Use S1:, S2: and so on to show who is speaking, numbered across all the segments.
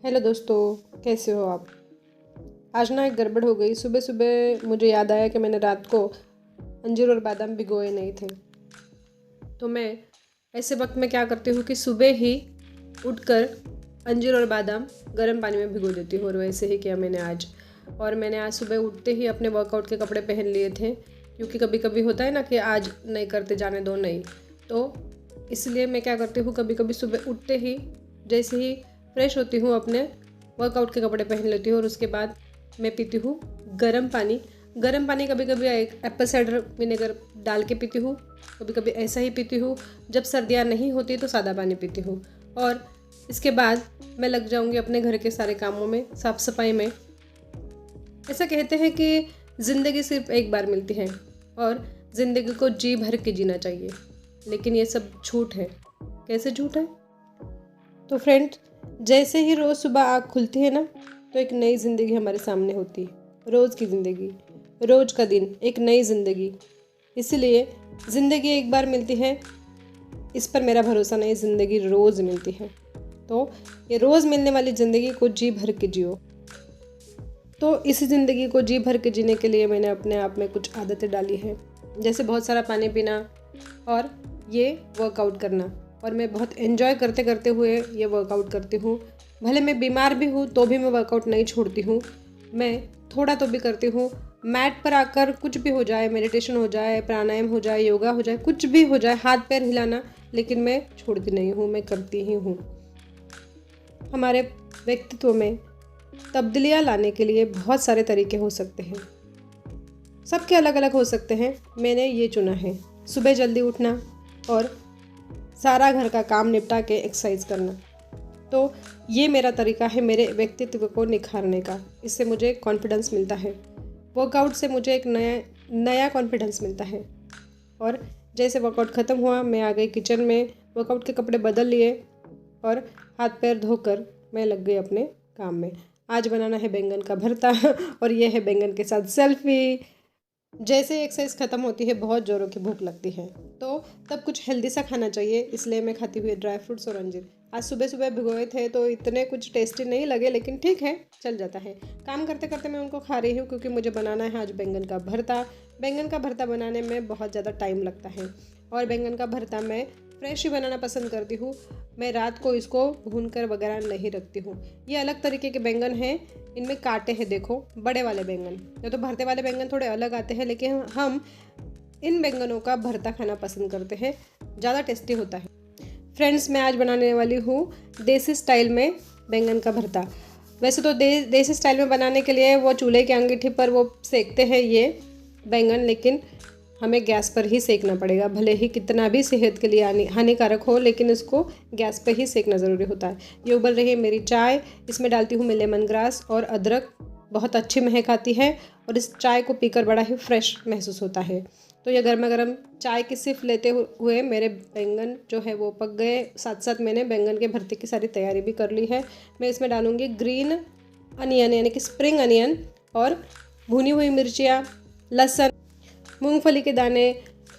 S1: Hello दोस्तों, कैसे हो आप। आज ना एक गड़बड़ हो गई। सुबह सुबह मुझे याद आया कि मैंने रात को अंजीर और बादाम भिगोए नहीं थे। तो मैं ऐसे वक्त में क्या करती हूँ कि सुबह ही उठकर अंजीर और बादाम गर्म पानी में भिगो देती हूँ। और वैसे ही किया मैंने आज। और मैंने आज सुबह उठते ही अपने वर्कआउट के कपड़े पहन लिए थे, क्योंकि कभी कभी होता है ना कि आज नहीं करते, जाने दो नहीं। तो इसलिए मैं क्या करती हूँ, कभी कभी सुबह उठते ही जैसे ही फ्रेश होती हूँ अपने वर्कआउट के कपड़े पहन लेती हूँ और उसके बाद मैं पीती हूँ गर्म पानी। गर्म पानी कभी कभी एक एप्पल साइडर विनेगर डाल के पीती हूँ, कभी कभी ऐसा ही पीती हूँ। जब सर्दियाँ नहीं होती तो सादा पानी पीती हूँ। और इसके बाद मैं लग जाऊँगी अपने घर के सारे कामों में, साफ़ सफाई में। ऐसा कहते हैं कि ज़िंदगी सिर्फ एक बार मिलती है और ज़िंदगी को जी भर के जीना चाहिए, लेकिन ये सब झूठ है। कैसे झूठ है? तो फ्रेंड, जैसे ही रोज़ सुबह आँख खुलती है ना, तो एक नई ज़िंदगी हमारे सामने होती है। रोज़ की ज़िंदगी, रोज़ का दिन, एक नई ज़िंदगी। इसलिए ज़िंदगी एक बार मिलती है, इस पर मेरा भरोसा नहीं, ज़िंदगी रोज़ मिलती है। तो ये रोज़ मिलने वाली ज़िंदगी को जी भर के जियो। तो इस ज़िंदगी को जी भर के जीने के लिए मैंने अपने आप में कुछ आदतें डाली हैं, जैसे बहुत सारा पानी पीना और ये वर्कआउट करना। और मैं बहुत एंजॉय करते करते हुए ये वर्कआउट करती हूँ। भले मैं बीमार भी हूँ तो भी मैं वर्कआउट नहीं छोड़ती हूँ। मैं थोड़ा तो भी करती हूँ। मैट पर आकर कुछ भी हो जाए, मेडिटेशन हो जाए, प्राणायाम हो जाए, योगा हो जाए, कुछ भी हो जाए, हाथ पैर हिलाना, लेकिन मैं छोड़ती नहीं हूँ, मैं करती ही हूँ। हमारे व्यक्तित्व में तब्दीलियाँ लाने के लिए बहुत सारे तरीके हो सकते हैं, सबके अलग अलग हो सकते हैं। मैंने ये चुना है सुबह जल्दी उठना और सारा घर का काम निपटा के एक्सरसाइज करना। तो ये मेरा तरीका है मेरे व्यक्तित्व को निखारने का। इससे मुझे कॉन्फिडेंस मिलता है। वर्कआउट से मुझे एक नया कॉन्फिडेंस मिलता है। और जैसे वर्कआउट ख़त्म हुआ, मैं आ गई किचन में, वर्कआउट के कपड़े बदल लिए और हाथ पैर धोकर मैं लग गई अपने काम में। आज बनाना है बैंगन का भरता और ये है बैंगन के साथ सेल्फी। जैसे एक्सरसाइज ख़त्म होती है, बहुत ज़ोरों की भूख लगती है, तो तब कुछ हेल्दी सा खाना चाहिए। इसलिए मैं खाती हुई ड्राई फ्रूट्स और अंजीर। आज सुबह सुबह भिगोए थे तो इतने कुछ टेस्टी नहीं लगे, लेकिन ठीक है, चल जाता है। काम करते करते मैं उनको खा रही हूँ, क्योंकि मुझे बनाना है आज बैंगन का भरता। बैंगन का भरता बनाने में बहुत ज़्यादा टाइम लगता है और बैंगन का भरता मैं फ्रेश ही बनाना पसंद करती हूँ। मैं रात को इसको भूनकर वगैरह नहीं रखती हूँ। ये अलग तरीके के बैंगन हैं, इनमें कांटे हैं, देखो, बड़े वाले बैंगन। या तो भरते वाले बैंगन थोड़े अलग आते हैं, लेकिन हम इन बैंगनों का भरता खाना पसंद करते हैं, ज़्यादा टेस्टी होता है। फ्रेंड्स, मैं आज बनाने वाली हूँ देसी स्टाइल में बैंगन का भरता। वैसे तो देसी स्टाइल में बनाने के लिए वो चूल्हे की अंगीठी पर वो सेकते हैं ये बैंगन, लेकिन हमें गैस पर ही सेकना पड़ेगा। भले ही कितना भी सेहत के लिए हानिकारक हो, लेकिन इसको गैस पर ही सेकना ज़रूरी होता है। ये उबल रही है मेरी चाय, इसमें डालती हूँ मैं लेमन ग्रास और अदरक। बहुत अच्छी महक आती है और इस चाय को पीकर बड़ा ही फ्रेश महसूस होता है। तो ये गर्मा गर्म चाय की सिर्फ लेते हुए मेरे बैंगन जो है वो पक गए। साथ साथ मैंने बैंगन के भरते की सारी तैयारी भी कर ली है। मैं इसमें डालूँगी ग्रीन अनियन, यानी कि स्प्रिंग अनियन, और भुनी हुई मिर्चियाँ, लहसुन, मूंगफली के दाने,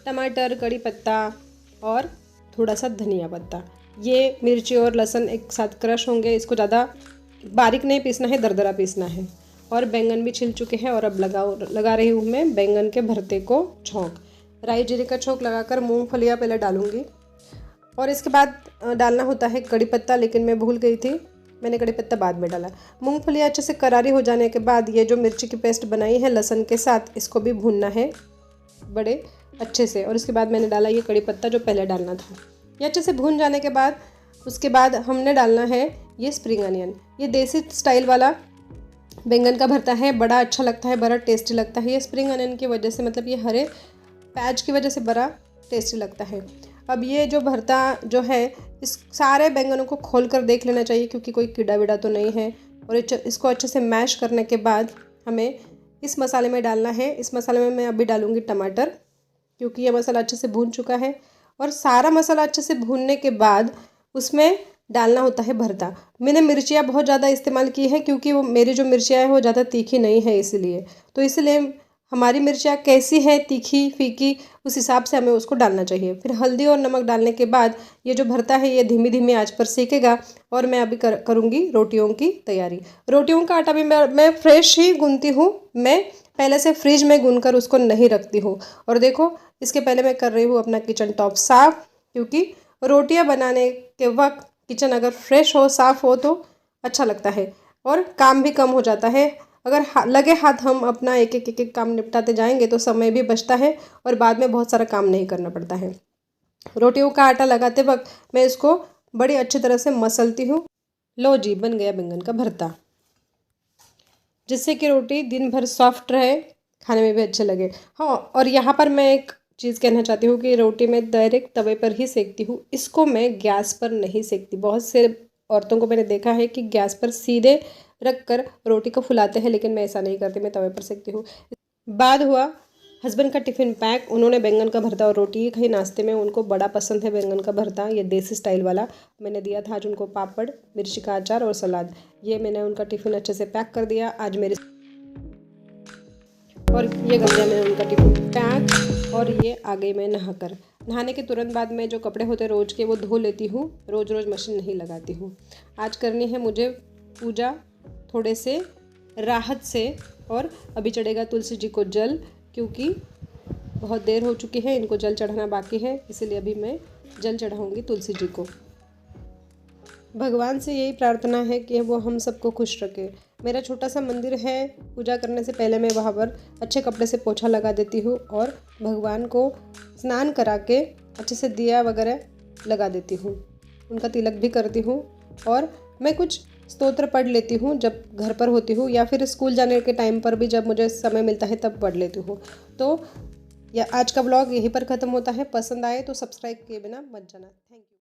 S1: टमाटर, कड़ी पत्ता और थोड़ा सा धनिया पत्ता। ये मिर्ची और लहसुन एक साथ क्रश होंगे। इसको ज़्यादा बारीक नहीं पीसना है, दरदरा पीसना है। और बैंगन भी छिल चुके हैं और अब लगा रही हूँ मैं बैंगन के भरते को छौंक। राई जीरे का छौंक लगाकर मूंगफलियाँ पहले डालूँगी और इसके बाद डालना होता है कड़ी पत्ता, लेकिन मैं भूल गई थी, मैंने कड़ी पत्ता बाद में डाला। मूंगफलियाँ अच्छे से करारी हो जाने के बाद ये जो मिर्ची की पेस्ट बनाई है लहसुन के साथ, इसको भी भूनना है बड़े अच्छे से। और इसके बाद मैंने डाला ये कड़ी पत्ता जो पहले डालना था। ये अच्छे से भून जाने के बाद उसके बाद हमने डालना है ये स्प्रिंग अनियन। ये देसी स्टाइल वाला बैंगन का भरता है, बड़ा अच्छा लगता है, बड़ा टेस्टी लगता है। ये स्प्रिंग अनियन की वजह से, मतलब ये हरे प्याज की वजह से बड़ा टेस्टी लगता है। अब ये जो भरता जो है, इस सारे बैंगनों को खोल कर देख लेना चाहिए, क्योंकि कोई कीड़ा वीड़ा तो नहीं है। और इसको अच्छे से मैश करने के बाद हमें इस मसाले में डालना है। इस मसाले में मैं अभी डालूँगी टमाटर, क्योंकि ये मसाला अच्छे से भून चुका है। और सारा मसाला अच्छे से भूनने के बाद उसमें डालना होता है भरता। मैंने मिर्चियाँ बहुत ज़्यादा इस्तेमाल की है, क्योंकि वो मेरी जो मिर्चियाँ हैं वो ज़्यादा तीखी नहीं है, इसलिए। तो इसलिए हमारी मिर्चियाँ कैसी है, तीखी फीकी, उस हिसाब से हमें उसको डालना चाहिए। फिर हल्दी और नमक डालने के बाद ये जो भरता है ये धीमी धीमी आंच पर सेकेगा और मैं अभी करूँगी रोटियों की तैयारी। रोटियों का आटा भी मैं फ्रेश ही गूंथती हूँ, मैं पहले से फ्रिज में गूंथ कर उसको नहीं रखती हूँ। और देखो इसके पहले मैं कर रही हूँ अपना किचन टॉप साफ़, क्योंकि रोटियाँ बनाने के वक्त किचन अगर फ्रेश हो, साफ़ हो तो अच्छा लगता है और काम भी कम हो जाता है। अगर लगे हाथ हम अपना एक एक काम निपटाते जाएंगे तो समय भी बचता है और बाद में बहुत सारा काम नहीं करना पड़ता है। रोटियों का आटा लगाते वक्त मैं इसको बड़ी अच्छी तरह से मसलती हूँ। लो जी, बन गया बैंगन का भरता, जिससे कि रोटी दिन भर सॉफ्ट रहे, खाने में भी अच्छे लगे। हाँ, और यहाँ पर मैं एक चीज़ कहना चाहती हूँ कि रोटी मैं डायरेक्ट तवे पर ही सेकती हूँ, इसको मैं गैस पर नहीं सेकती। बहुत से औरतों को मैंने देखा है कि गैस पर सीधे रख कर रोटी को फुलाते हैं, लेकिन मैं ऐसा नहीं करती, मैं तवे पर सेकती हूँ। बाद हुआ हस्बैंड का टिफ़िन पैक। उन्होंने बैंगन का भरता और रोटी ही खाई नाश्ते में, उनको बड़ा पसंद है बैंगन का भरता, ये देसी स्टाइल वाला। मैंने दिया था आज उनको पापड़, मिर्ची का अचार और सलाद। ये मैंने उनका टिफ़िन अच्छे से पैक कर दिया आज मेरे, और ये कर दिया मैंने उनका टिफ़िन पैक। और ये आ गई मैं नहाकर। नहाने के तुरंत बाद मैं जो कपड़े होते रोज़ के वो धो लेती हूँ, रोज़ रोज़ मशीन नहीं लगाती हूँ। आज करनी है मुझे पूजा थोड़े से राहत से, और अभी चढ़ेगा तुलसी जी को जल, क्योंकि बहुत देर हो चुकी है, इनको जल चढ़ाना बाकी है, इसीलिए अभी मैं जल चढ़ाऊँगी तुलसी जी को। भगवान से यही प्रार्थना है कि वो हम सबको खुश रखे। मेरा छोटा सा मंदिर है, पूजा करने से पहले मैं वहाँ पर अच्छे कपड़े से पोछा लगा देती हूँ और भगवान को स्नान करा के अच्छे से दिया वगैरह लगा देती हूँ, उनका तिलक भी करती हूँ। और मैं कुछ स्तोत्र पढ़ लेती हूँ जब घर पर होती हूँ, या फिर स्कूल जाने के टाइम पर भी जब मुझे समय मिलता है तब पढ़ लेती हूँ। तो आज का ब्लॉग यहीं पर ख़त्म होता है। पसंद आए तो सब्सक्राइब किए बिना मत जाना। Thank you.